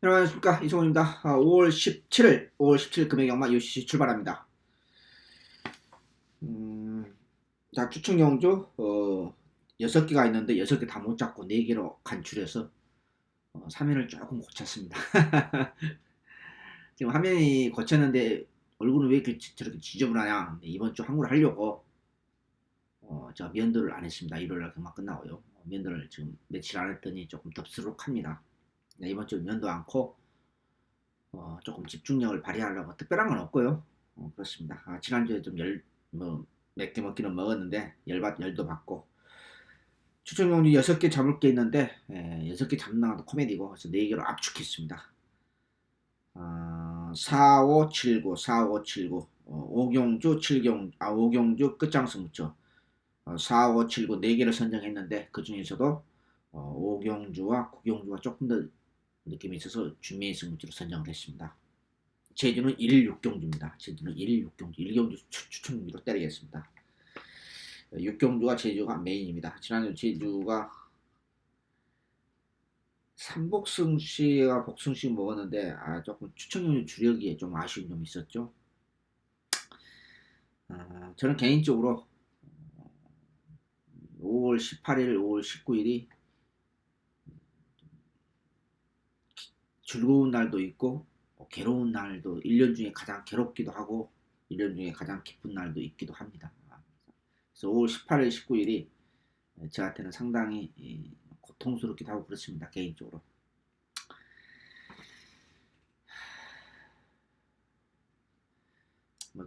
여러분 안녕하십니까, 이성훈입니다. 5월 17일 금액 영마 UCC 출발합니다. 자, 추천경주 6개가 있는데 6개 다 못 잡고 4개로 간출해서 화면을 조금 고쳤습니다. 지금 화면이 고쳤는데 얼굴은 왜 이렇게 저렇게 지저분하냐. 이번 주 항구를 하려고 제가 면도를 안 했습니다. 일요일날 금방 끝나고요. 면도를 지금 며칠 안 했더니 조금 덥수룩합니다. 이번 주 면도 않고 조금 집중력을 발휘하려고. 특별한 건 없고요. 그렇습니다. 지난주에 좀 몇 개 먹기는 먹었는데 열도 받고. 추천경주 6개 잡을 게 있는데 6개 잡는 것도 코미디고, 그래서 4개로 압축했습니다. 4579 4579 5경주 5경주 끝장승부죠. 4579 4개를 선정했는데, 그 중에서도 5경주와 9경주가 조금 더 느낌이 있어서 준비의 승부지로 선정을 했습니다. 제주는 1일 6경주입니다. 제주는 1일 6경주, 1경주 추천기로 때리겠습니다. 6경주와 제주가 메인입니다. 지난주 제주가 삼복승씨와 복승씨 먹었는데 조금 추천경주 주력이 좀 아쉬운 점이 있었죠. 저는 개인적으로 5월 18일, 5월 19일이 즐거운 날도 있고 괴로운 날도, 1년 중에 가장 괴롭기도 하고 1년 중에 가장 기쁜 날도 있기도 합니다. 그래서 5월 18일, 19일이 저한테는 상당히 고통스럽기도 하고 그렇습니다. 개인적으로.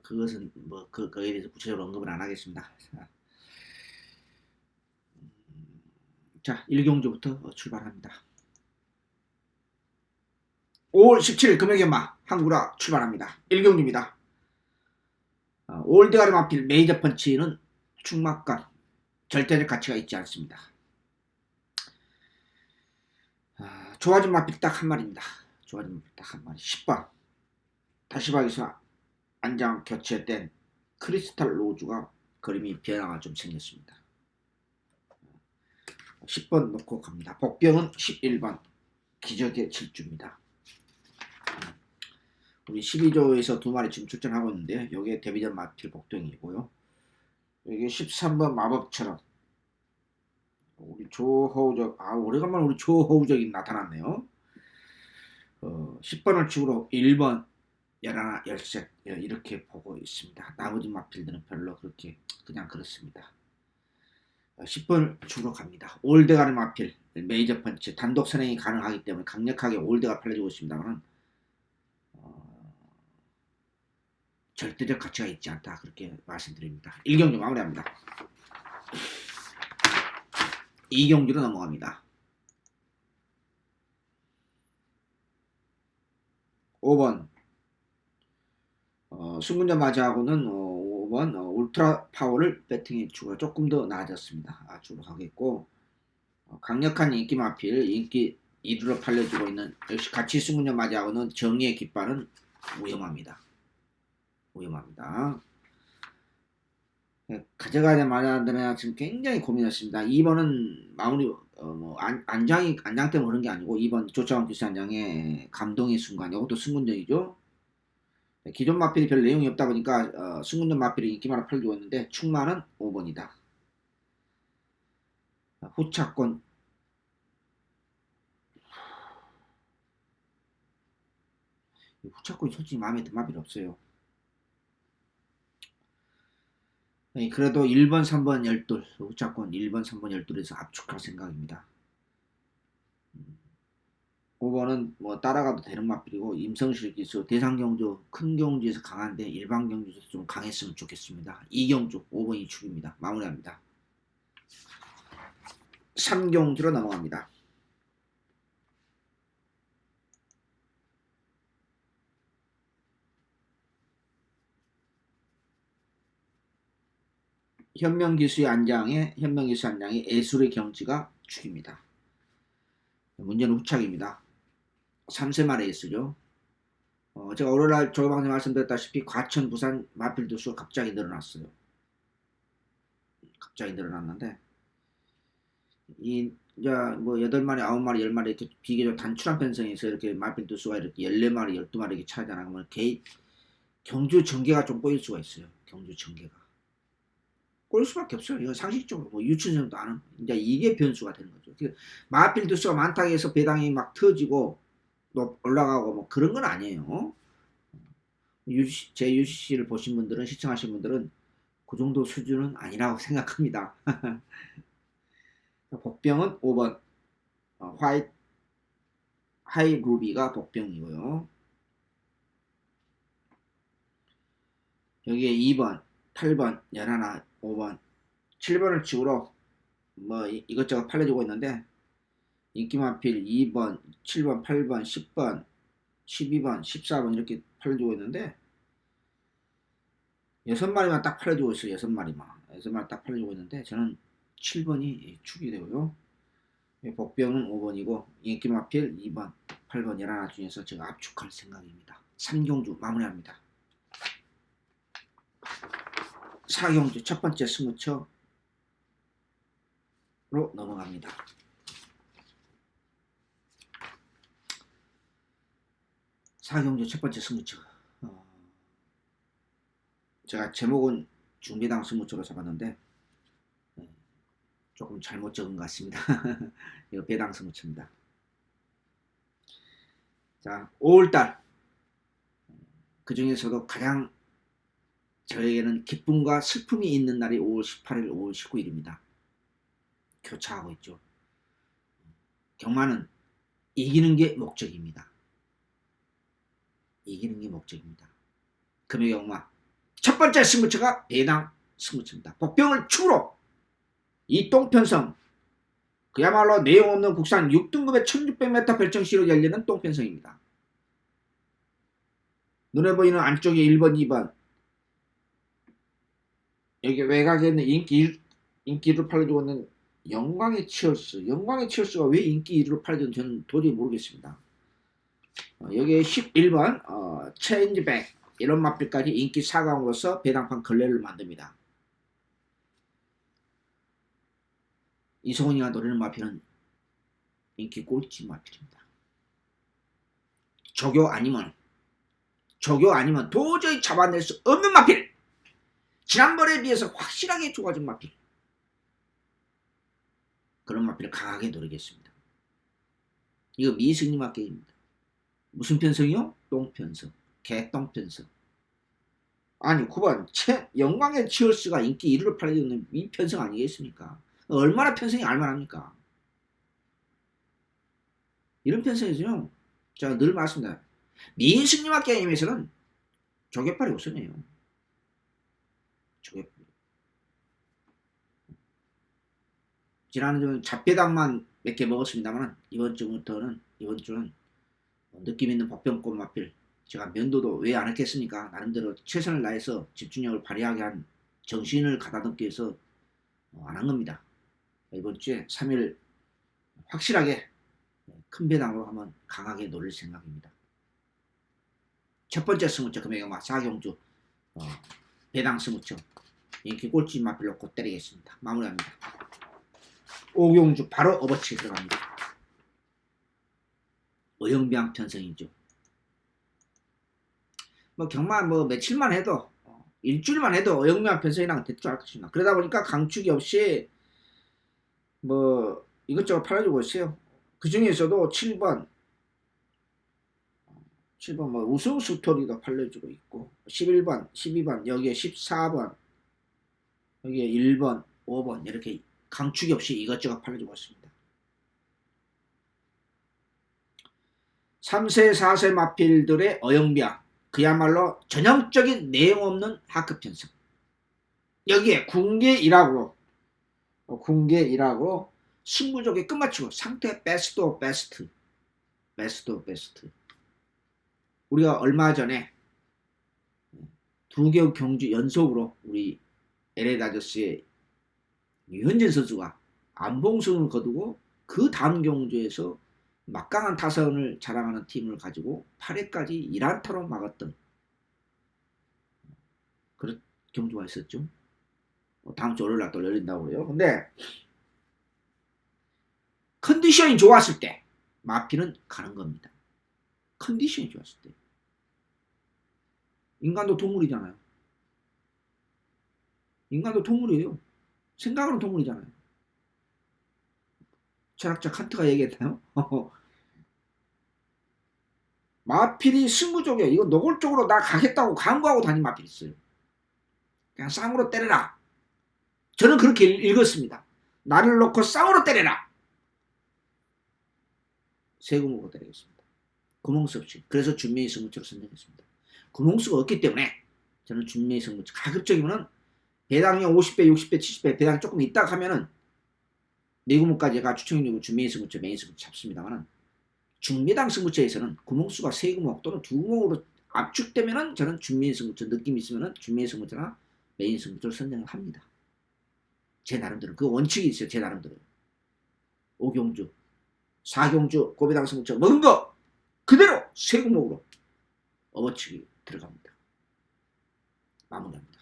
그것은 거기에 대해서 구체적으로 언급은 안 하겠습니다. 자, 1경주부터 출발합니다. 5월 17일 금액연마 항구라 출발합니다. 1경주입니다. 올드가르 마필 메이저 펀치는 충막감, 절대적 가치가 있지 않습니다. 좋아진 마필 딱 한 마리입니다. 좋아진 마필 딱 한 마리. 10번 다시박에서 안장 교체된 크리스탈 로즈가 그림이 변화가 좀 생겼습니다. 10번 놓고 갑니다. 복병은 11번 기적의 질주입니다. 우리 12조에서 2마리 지금 출전하고 있는데, 여기에 데뷔전 마필 복병이고요. 여기 13번 마법처럼 우리 조허우적, 오래간만에 우리 조허우적이 나타났네요. 10번을 축으로 1번, 11, 13 이렇게 보고 있습니다. 나머지 마필들은 별로 그렇게 그냥 그렇습니다. 10번을 축으로 갑니다. 올드가르 마필 메이저 펀치 단독 선행이 가능하기 때문에 강력하게 올드가 팔려주고 있습니다만 절대적 가치가 있지 않다, 그렇게 말씀드립니다. 1경주 마무리합니다. 2경주로 넘어갑니다. 5번 승군자 맞이하고는 5번 울트라 파워를 배팅에 추가 조금 더 나아졌습니다. 추로 하겠고, 강력한 인기 마필 인기 2루로 팔려주고 있는, 역시 같이 승군자 맞이하고는 정의의 깃발은 위험합니다. 가져가야 될 마련들은 지금 굉장히 고민했습니다. 2번은 마무리 안장 때문에 그런 게 아니고, 2번 조차원 기수 안장의 감동의 순간, 이것도 승군전이죠. 기존 마필이 별 내용이 없다 보니까 승군전 마필이 인기만 팔리고 있는데, 충만은 5번이다. 후차권 후차권이 솔직히 마음에 든 마필이 없어요. 그래도 1번, 3번, 12 후차권 1번, 3번, 12에서 압축할 생각입니다. 5번은 따라가도 되는 마필이고, 임성실 기수 대상경주 큰 경주에서 강한데 일반 경주에서 좀 강했으면 좋겠습니다. 2경주 5번이 축입니다. 마무리합니다. 3경주로 넘어갑니다. 현명기수의 안장에 예술의 경지가 축입니다. 문제는 후착입니다. 3세마리 S죠. 제가 월요일날 조교방송에 말씀드렸다시피 과천, 부산 마필 두수가 갑자기 늘어났어요. 갑자기 늘어났는데, 이 이제 뭐 8마리, 9마리, 10마리 이렇게 비교적 단출한 편성에서 이렇게 마필 두수가 이렇게 14마리, 12마리 이렇게 차잖아. 그러면 경주 전개가 좀 꼬일 수가 있어요. 경주 전개가. 꼬일 수밖에 없어요. 이거 상식적으로 뭐 유추선도 안 이제 이게 변수가 되는 거죠. 마필 두수가 많다고 해서 배당이 막 터지고 올라가고 뭐 그런 건 아니에요. 제 UCC를 보신 분들은, 시청하신 분들은 그 정도 수준은 아니라고 생각합니다. 복병은 5번 하이 루비가 복병이고요. 여기에 2번, 8번, 11, 5번, 7번을 치고로 뭐 이것저것 팔려주고 있는데 인기마필 2번, 7번, 8번, 10번, 12번, 14번 이렇게 팔려주고 있는데 6마리만 딱 팔려주고 있어요. 6마리 딱 팔려주고 있는데 저는 7번이 축이 되고요. 복병은 5번이고 인기마필 2번, 8번, 11 중에서 제가 압축할 생각입니다. 3경주 마무리합니다. 4경주 첫 번째 스무처로 넘어갑니다. 사경주 첫 번째 스무처. 제가 제목은 중배당 스무처로 잡았는데 조금 잘못 적은 것 같습니다. 이거 배당 스무처입니다. 자, 5월달 그 중에서도 가장 저에게는 기쁨과 슬픔이 있는 날이 5월 18일, 5월 19일입니다. 교차하고 있죠. 경마는 이기는 게 목적입니다. 이기는 게 목적입니다. 금요경마 첫 번째 승부처가 배당 승부처입니다. 복병을 축으로 이 똥편성 그야말로 내용 없는 국산 6등급의 1600m 별정시로 열리는 똥편성입니다. 눈에 보이는 안쪽에 1번, 2번 여기 외곽에 있는 인기 1로 팔려주고 있는 영광의 치얼스가 왜 인기 1위로 팔려주는지 저는 도저히 모르겠습니다. 여기에 11번 체인지백 이런 마필까지 인기 4강으로서 배당판 걸레를 만듭니다. 이성훈이가 노리는 마필은 인기 꼴찌 마필입니다. 조교 아니면 도저히 잡아낼 수 없는 마필. 지난번에 비해서 확실하게 좋아진 마필. 그런 마필을 강하게 노리겠습니다. 이거 미승리마 게임입니다. 무슨 편성이요? 똥편성. 개똥편성. 아니 9번 영광의 치얼스가 인기 1위로 팔려있는 이 편성 아니겠습니까? 얼마나 편성이 알만합니까? 이런 편성이죠. 제가 늘 말씀드립니다. 미승리마 게임에서는 조개팔이 우선이에요. 조개팔. 지난주는 잡배당만 몇 개 먹었습니다만 이번 주는 느낌 있는 복병꽃 마필 제가 면도도 왜 안 했겠습니까? 나름대로 최선을 다해서 집중력을 발휘하게 한 정신을 가다듬기 위해서 안 한 겁니다. 이번 주에 3일 확실하게 큰 배당으로 한번 강하게 노릴 생각입니다. 첫 번째 스무처 금액은 4경주 배당 스무처 인기 꼴찌 마필로 곧 때리겠습니다. 마무리합니다. 5경주 바로 업어치 들어갑니다. 어영비양 편성이죠. 뭐 경마 뭐 며칠만 해도 일주일만 해도 어영비양 편성이랑 대충 알 것입니다. 그러다 보니까 강축이 없이 뭐 이것저것 팔아주고 있어요. 그 중에서도 7번 뭐 우승 스토리도 팔려주고 있고 11번, 12번 여기에 14번 여기에 1번, 5번 이렇게 강축이 없이 이것저것 팔려주고 있습니다. 3세, 4세 마필들의 어영비양 그야말로 전형적인 내용 없는 하급 편성. 여기에 궁계 1학으로 승부족에 끝마치고 상태 베스트 오브 베스트. 우리가 얼마 전에 두 개의 경주 연속으로 우리 LA 다저스의 유현진 선수가 안봉승을 거두고 그 다음 경주에서 막강한 타선을 자랑하는 팀을 가지고 8회까지 1안타로 막았던 그런 경주가 있었죠. 다음 주 월요일날 또 열린다고 그래요. 근데 컨디션이 좋았을 때 마필은 가는 겁니다. 컨디션이 좋았을 때. 인간도 동물이잖아요. 인간도 동물이에요. 생각으로 동물이잖아요. 철학자 칸트가 얘기했나요? 마필이 승부적이야. 이거 노골적으로 나 가겠다고 강구하고 다닌 마필이 있어요. 그냥 쌍으로 때려라. 저는 그렇게 읽었습니다. 나를 놓고 쌍으로 때려라. 세구목으로 때리겠습니다. 구멍수 없이. 그래서 준명이 승부처로 선정했습니다. 구멍수가 없기 때문에 저는 준명이 승부처. 가급적이면은 배당량 50배, 60배, 70배 배당이 조금 있다가 하면은 네구목까지가 추천이고 준명이 승부처, 메인 승부처 잡습니다만은 중매당 승부처에서는 구멍수가 세구목 또는 두구목으로 압축되면은 저는 준명이 승부처 느낌이 있으면은 준명이 승부처나 메인 승부처를 선정을 합니다. 제 나름대로 그 원칙이 있어요. 제 나름대로. 오경주, 사경주, 고배당 승부처 먹은 거 그대로 세구목으로 업어치기 들어갑니다. 마무리합니다.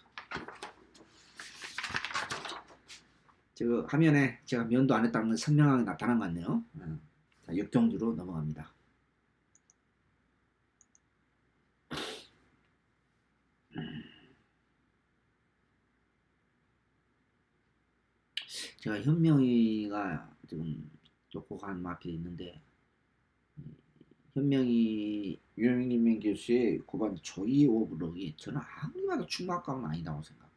저 화면에 제가 면도 안 했다는 건 선명하게 나타난 것 같네요. 자, 6경주로 넘어갑니다. 제가 현명이가 지금 놓고 간 마필이 있는데 현명이 유영민 교수의 9번 조이 오브록이 저는 아무리 봐도 충막감은 아니다고 생각해요.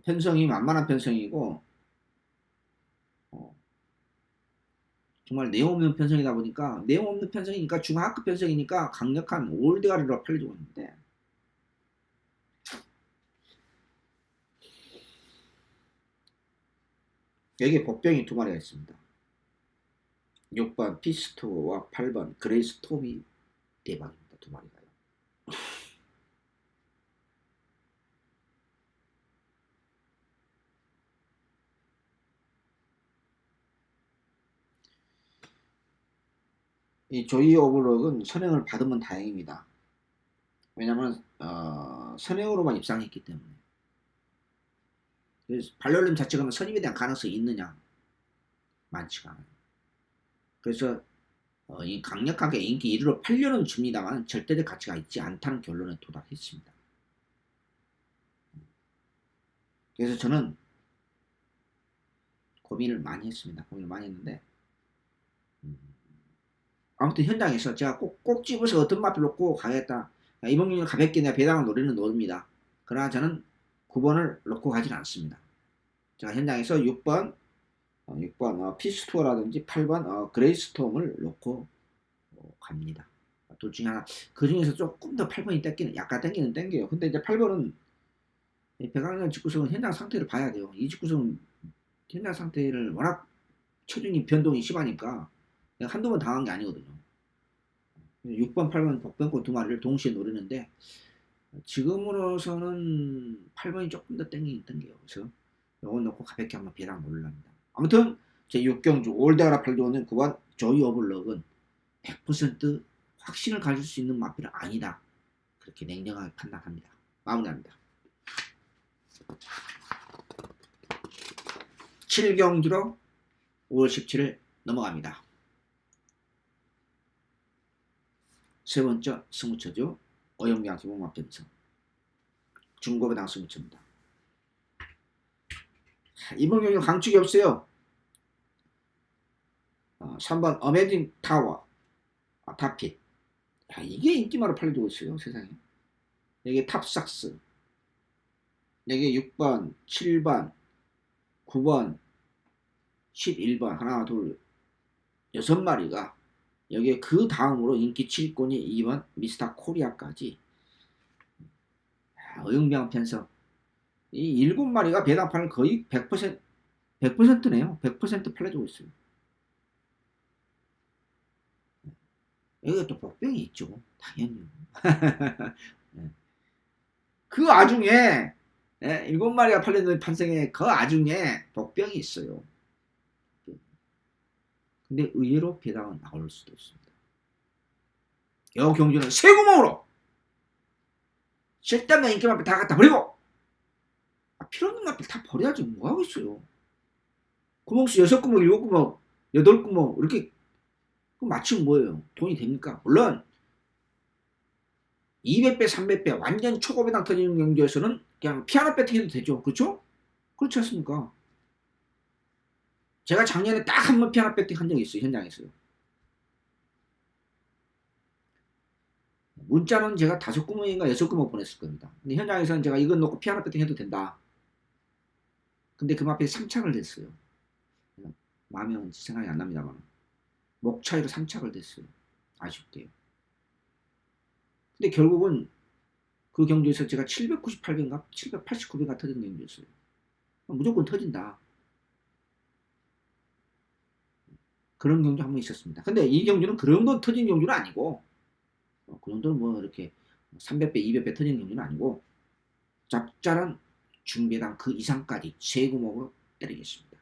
편성이 만만한 편성이고 정말 내용 없는 편성이다 보니까 내용 없는 편성이니까 중하급 편성이니까 강력한 올드가리로 팔려주고 있는데 여기에 복병이 두 마리가 있습니다. 6번 피스토와 8번 그레이스톰이 대박입니다. 두 마리가요. 이 조이 오브록은 선행을 받으면 다행입니다. 왜냐하면 선행으로만 입상했기 때문에. 그래서 반려림 자체가 선임에 대한 가능성이 있느냐 많지가 않아요. 그래서 강력하게 인기 1위로 팔려는 줍니다만 절대적 가치가 있지 않다는 결론에 도달했습니다. 그래서 저는 고민을 많이 했습니다. 고민을 많이 했는데 아무튼 현장에서 제가 꼭 집어서 어떤 마필로 꼭 가겠다. 이번 경기는 가볍게 내가 배당을 노리는 노입니다. 그러나 저는 9번을 놓고 가지는 않습니다. 제가 현장에서 6번 피스토어라든지 8번 그레이스톰을 놓고 갑니다. 둘 중에 하나. 그 중에서 조금 더 8번이 땡기는, 약간 땡겨요. 근데 이제 8번은 백악관 직구석은 현장 상태를 봐야 돼요. 이 직구석은 현장 상태를 워낙 체중이 변동이 심하니까 한두 번 당한 게 아니거든요. 6번, 8번 복병권 두 마리를 동시에 노리는데 지금으로서는 8번이 조금 더 땡겨요. 그래서 이건 넣고 가볍게 한번 배당 노리랍니다. 아무튼 제 6경주 올드하라 팔도는 9번 조이 오블럭은 100% 확신을 가질 수 있는 마필은 아니다. 그렇게 냉정하게 판단합니다. 마무리합니다. 7경주로 5월 17일 넘어갑니다. 세 번째 승부처죠. 어영량 기본마 편성 중고배당 승부처입니다. 이번 경기는 강축이 없어요. 3번 어메딩 타워 타핏. 이게 인기마로 팔려주고 있어요. 세상에. 여기 탑삭스. 여기 6번 7번 9번 11번 하나 둘 6마리가 여기에 그 다음으로 인기 7위권이 2번 미스터 코리아까지 어영명 편성 이 7마리가 배당판을 거의 100%네요. 100% 팔려주고 있어요. 여기가 또 복병이 있죠. 당연히. 그 와중에 7마리가 팔려는 판생에 그 와중에 복병이 있어요. 근데 의외로 배당은 나올 수도 있습니다. 여 경주는 세구멍으로 쓸데없는 인기마필 다 갖다 버리고 필요 없는 마필 다 버려야지 뭐하고 있어요. 구멍수 6구멍, 7구멍, 8구멍 이렇게 맞추면 뭐예요? 돈이 됩니까? 물론 200배, 300배 완전 초고배당 터지는 경기에서는 그냥 피아노 배팅해도 되죠. 그렇죠? 그렇지 않습니까? 제가 작년에 딱 한 번 피아노 배팅 한 적이 있어요. 현장에서요. 문자는 제가 5구멍인가 6구멍 보냈을 겁니다. 근데 현장에서는 제가 이건 놓고 피아노 배팅 해도 된다. 근데 그 앞에 3착을 됐어요. 마음이 생각이 안 납니다만. 목 차이로 3착을 됐어요. 아쉽게. 근데 결국은 그 경기에서 제가 798개인가 789개가 터진 경기였어요. 무조건 터진다. 그런 경기 한 번 있었습니다. 근데 이 경기는 그 정도 터진 경기는 아니고 그 정도는 뭐 이렇게 300배, 200배 터진 경기는 아니고 적절한 중배당 그 이상까지 재구멍으로 때리겠습니다.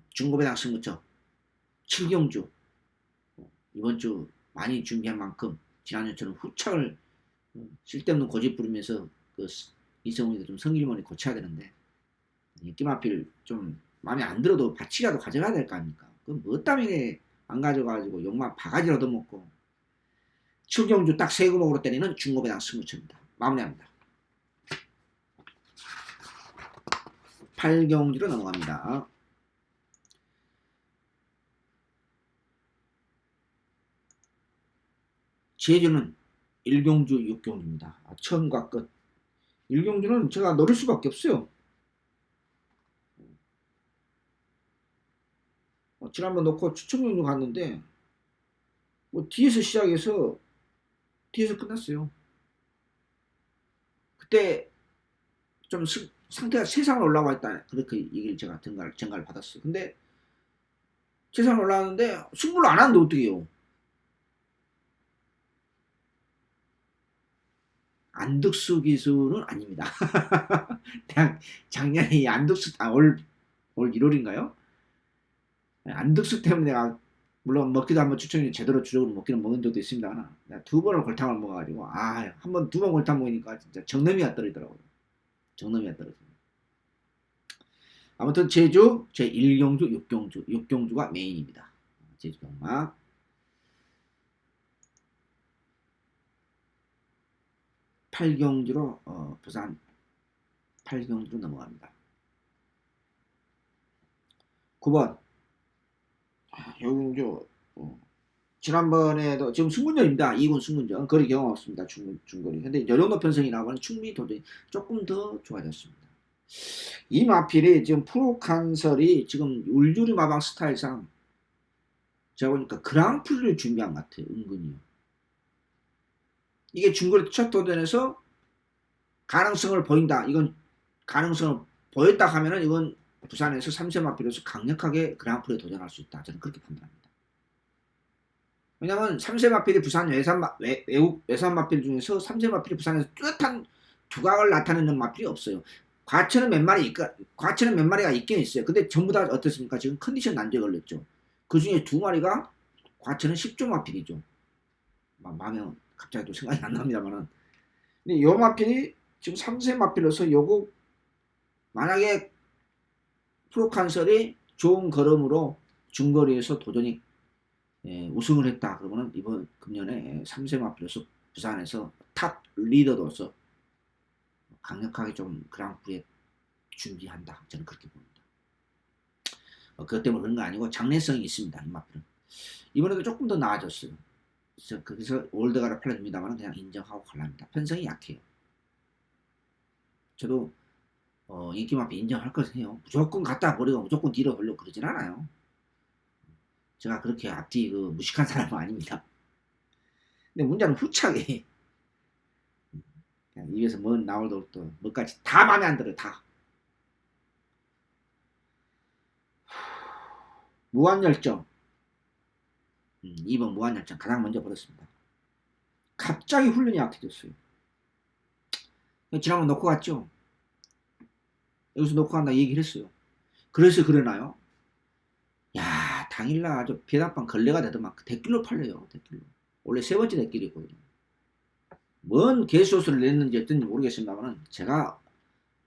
중고배당 승부처 7경주 이번 주 많이 준비한 만큼 지난주처럼 후착을 쓸데없는 고집 부리면서 그 이성훈이도 좀 성질머리 고쳐야 되는데 끼마필 좀 마음에 안 들어도 바치라도 가져가야 될 거 아닙니까? 그럼 뭐 때문에 안 가져가지고 욕만 바가지라도 먹고 7경주 딱 3구멍으로 때리는 중고배당 승부처입니다. 마무리합니다. 8경주로 넘어갑니다. 제주는 1경주, 6경주입니다. 처음과 끝. 1경주는 제가 노릴 수밖에 없어요. 지난번 놓고 추천경주 갔는데 뭐 뒤에서 시작해서 뒤에서 끝났어요. 그때 좀 상태가 세상을 올라와 있다 그렇게 얘기를 제가 전가를 받았어요. 근데 세상을 올라왔는데 승부를 안 하는데 어떻게 해요? 안득수 기술은 아닙니다. 그냥 작년에 안득수 올 1월인가요? 안득수 때문에 내가 물론 먹기도 한번 추천이 제대로 주력으로 먹기는 먹은 적도 있습니다. 내가 2번을 골탕을 먹어가지고 한 번 2번 골탕 먹으니까 진짜 정놈이가 떨어지더라고요. 정놈이가 떨어집니다. 아무튼 제주 제 1경주 6경주가 메인입니다. 제주 경마 8경주로 부산 8경주로 넘어갑니다. 9번 요경주 지난번에도 지금 승문전입니다. 2군 승문전 거리 경험 없습니다. 중거리. 근데 여령도 편성이라고는 충분히 도전이 조금 더 좋아졌습니다. 이 마필이 지금 프로칸설이 지금 울주리 마방 스타일상 제가 보니까 그랑프리를 준비한 것 같아요. 은근히요. 이게 중거리 첫 도전에서 가능성을 보인다. 이건 가능성을 보였다 하면은 이건 부산에서 3세 마필로서 강력하게 그랑프리에 도전할 수 있다. 저는 그렇게 판단합니다. 왜냐면 3세 마필이 부산 외산 마필 중에서 3세 마필이 부산에서 뚜렷한 두각을 나타내는 마필이 없어요. 과천은 몇 마리가 있긴 있어요. 근데 전부 다 어떻습니까? 지금 컨디션 난조에 걸렸죠. 그 중에 2마리가 과천은 10조 마필이죠. 마음에 갑자기 또 생각이 안 납니다만은. 근데 요 마필이 지금 3세 마필로서 요거 만약에 프로칸설이 좋은 걸음으로 중거리에서 도전이 우승을 했다. 그러면은 이번 금년에 3세 마필로서 부산에서 탑 리더로서 강력하게 좀 그랑프리에 준비한다. 저는 그렇게 봅니다. 그것 때문에 그런 거 아니고 장래성이 있습니다. 이 마필은. 이번에도 조금 더 나아졌어요. 그래서 올드가라 팔려줍니다만 그냥 인정하고 갈랍니다. 편성이 약해요. 저도 인기 마필 인정할 것이에요. 무조건 갖다 버리고 무조건 뒤로 버리고 그러진 않아요. 제가 그렇게 앞뒤 무식한 사람은 아닙니다. 근데 문제는 후착이 그냥 입에서 뭐 나올 또 뭐까지 다 마음에 안 들어요. 다. 무한열정 2번 무한열정 가장 먼저 버렸습니다. 갑자기 훈련이 약해졌어요. 지난번 놓고 갔죠. 여기서 놓고 간다 얘기를 했어요. 그래서 그러나요? 야 당일날 아주 배당방 걸레가 되더만 대길로 팔려요. 대길로. 원래 3번째 대길이거든요. 뭔 개소스를 냈는지 어쩐지 모르겠습니다만 제가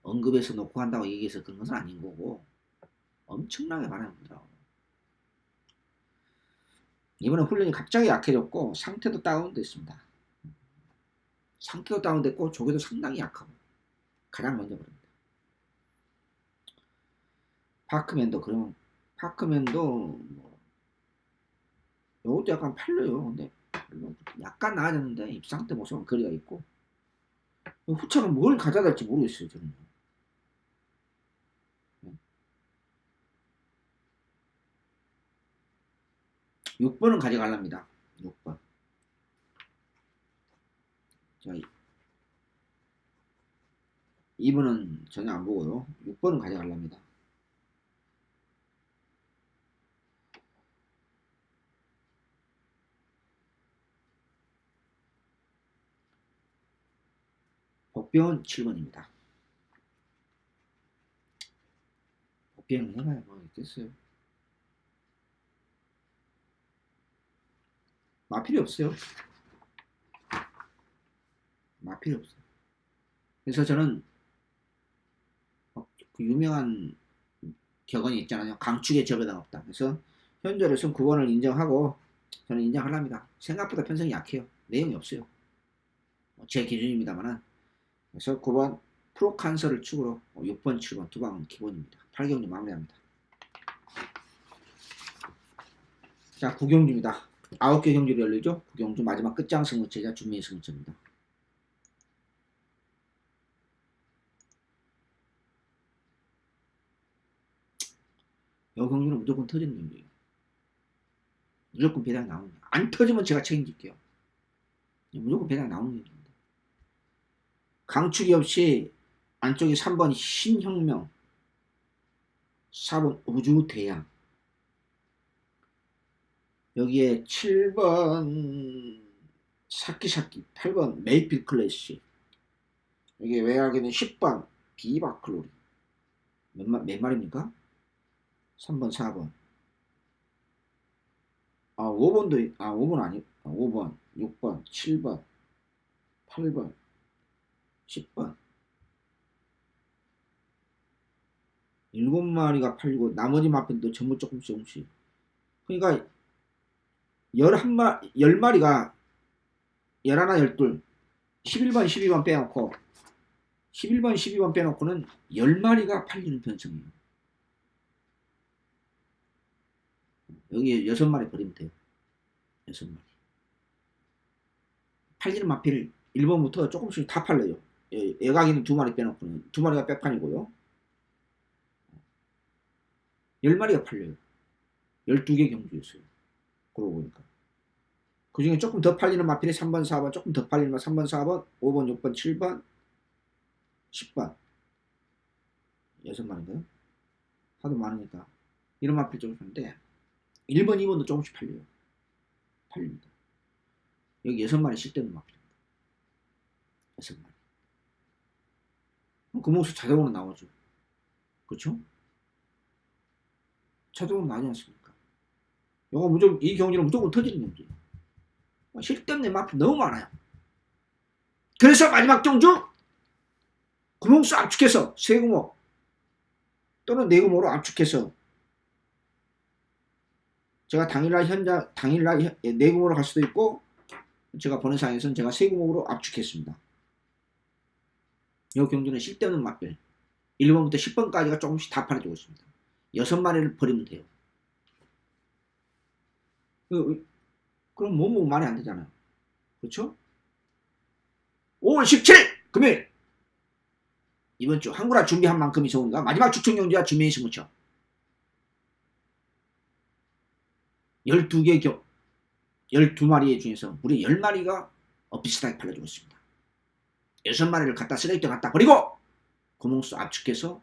언급해서 놓고 간다고 얘기해서 그런 것은 아닌 거고 엄청나게 바람이 불더라고요. 이번에 훈련이 갑자기 약해졌고 상태도 다운됐습니다. 상태도 다운됐고 조개도 상당히 약하고 가장 먼저 그럽니다. 파크맨도 그런 파크맨도 뭐 요것도 약간 팔려요. 근데 약간 나아졌는데 입상태 모습은 거리가 있고 후차가 뭘 가져다 될지 모르겠어요. 저는 6번은 가져갈랍니다. 6번. 자, 2번은 전혀 안 보고요. 6번은 가져갈랍니다. 복병은 7번입니다. 복병은 해봐야 뭐 있겠어요. 마필이 없어요. 마필이 없어요. 그래서 저는 그 유명한 격언이 있잖아요. 강축의 저배당 없다. 그래서 현재로서는 9번을 인정하고 저는 인정하랍니다. 생각보다 편성이 약해요. 내용이 없어요. 제 기준입니다만은. 그래서 9번 프로칸서를 축으로 6번, 7번 두 방은 기본입니다. 8경기 마무리합니다. 자, 9경주입니다. 9개 경주로 열리죠. 9경주 마지막 끝장 승무체자 준비의 승무체입니다. 이 경주는 무조건 터지는 경주예요. 무조건 배당 나오는 거예요. 안 터지면 제가 책임질게요. 무조건 배당 나오는 경주입니다. 강축이 없이 안쪽에 3번 신혁명, 4번 우주대양, 여기에 7번 사키사키, 8번 메이필 클래시, 여기에 외곽에는 10번 비바클로리. 몇 말입니까? 3번, 4번. 5번도, 5번 아니, 5번, 6번, 7번, 8번, 10번. 7마리가 팔리고 나머지 마필도 전부 조금씩. 그러니까 10마리가 11, 12, 11번, 12번 빼놓고 11번, 12번 빼놓고는 10마리가 팔리는 편성이에요. 여기 6마리 버리면 돼요. 6마리. 팔리는 마필 1번부터 조금씩 다 팔려요. 애각이는 2마리 빼놓고는 2마리가 빼판이고요. 10마리가 팔려요. 12개 경주였어요. 그러고 보니까. 그 중에 조금 더 팔리는 마필이 3번, 4번, 조금 더 팔리는 3번, 4번, 5번, 6번, 7번, 10번. 6마리인가요? 하도 많으니까. 이런 마필 조금인데 1번, 2번도 조금씩 팔려요. 팔립니다. 여기 6마리 실대는 마필입니다. 6마리. 그 몫이 자동으로 나오죠. 그렇죠? 자동으로 나오지 않습니까? 이거 무조건, 이 경기는 무조건 터지는 경기예요. 실대는 마필 너무 많아요. 그래서 마지막 경주 구멍수 압축해서 세구멍 또는 네구멍으로 압축해서 제가 당일날 네구멍으로 갈 수도 있고 제가 보낸 상에서는 제가 세구멍으로 압축했습니다. 이 경주는 실대는 마필 1번부터 10번까지가 조금씩 다 팔아주고 있습니다. 6마리를 버리면 돼요. 그럼 뭐 말이 안 되잖아요. 그렇죠? 5월 17일 금요일 이번 주 한구라 준비한 만큼이 좋으니까 마지막 주총 경주와 준비의 승무처 12마리 중에서 무려 10마리가 비슷하게 팔려주고 있습니다. 6마리를 갖다 쓰레기통에 갖다 버리고 구멍수 압축해서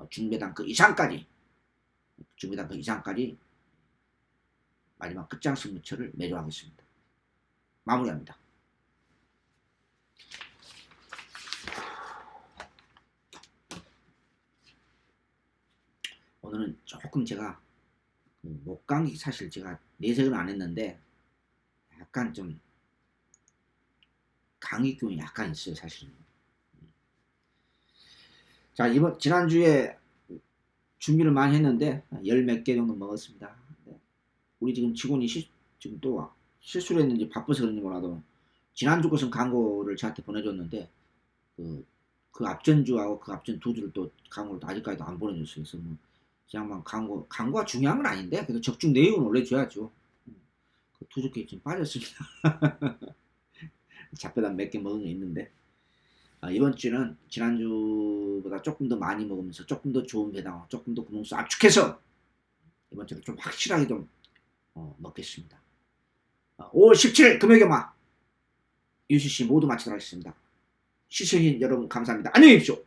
중배당 그 이상까지 마지막 끝장 승무처를 매료하겠습니다. 마무리합니다. 오늘은 조금 제가 목감기 사실 제가 내색은 안 했는데 약간 좀 감기균이 약간 있어요 사실은. 자, 지난주에 준비를 많이 했는데 열 몇 개 정도 먹었습니다. 네. 우리 지금 직원이 지금 또 실수를 했는지 바빠서 그런지 몰라도 지난주 것은 광고를 저한테 보내줬는데 그, 그 앞전주하고 그 앞전 두 주를 또 광고를 아직까지도 안 보내줬어요. 그래서 뭐 그냥 광고가 중요한 건 아닌데 그래도 적중 내용은 올려줘야죠. 그 두저께 지금 빠졌습니다. 잡배단 몇 개 먹은 게 있는데 이번 주는 지난주보다 조금 더 많이 먹으면서 조금 더 좋은 배당, 조금 더 구멍수 압축해서 이번 주는 좀 확실하게 좀 먹겠습니다. 5월 17일 금요일마 UCC 모두 마치도록 하겠습니다. 시청해주신 여러분 감사합니다. 안녕히 계십시오.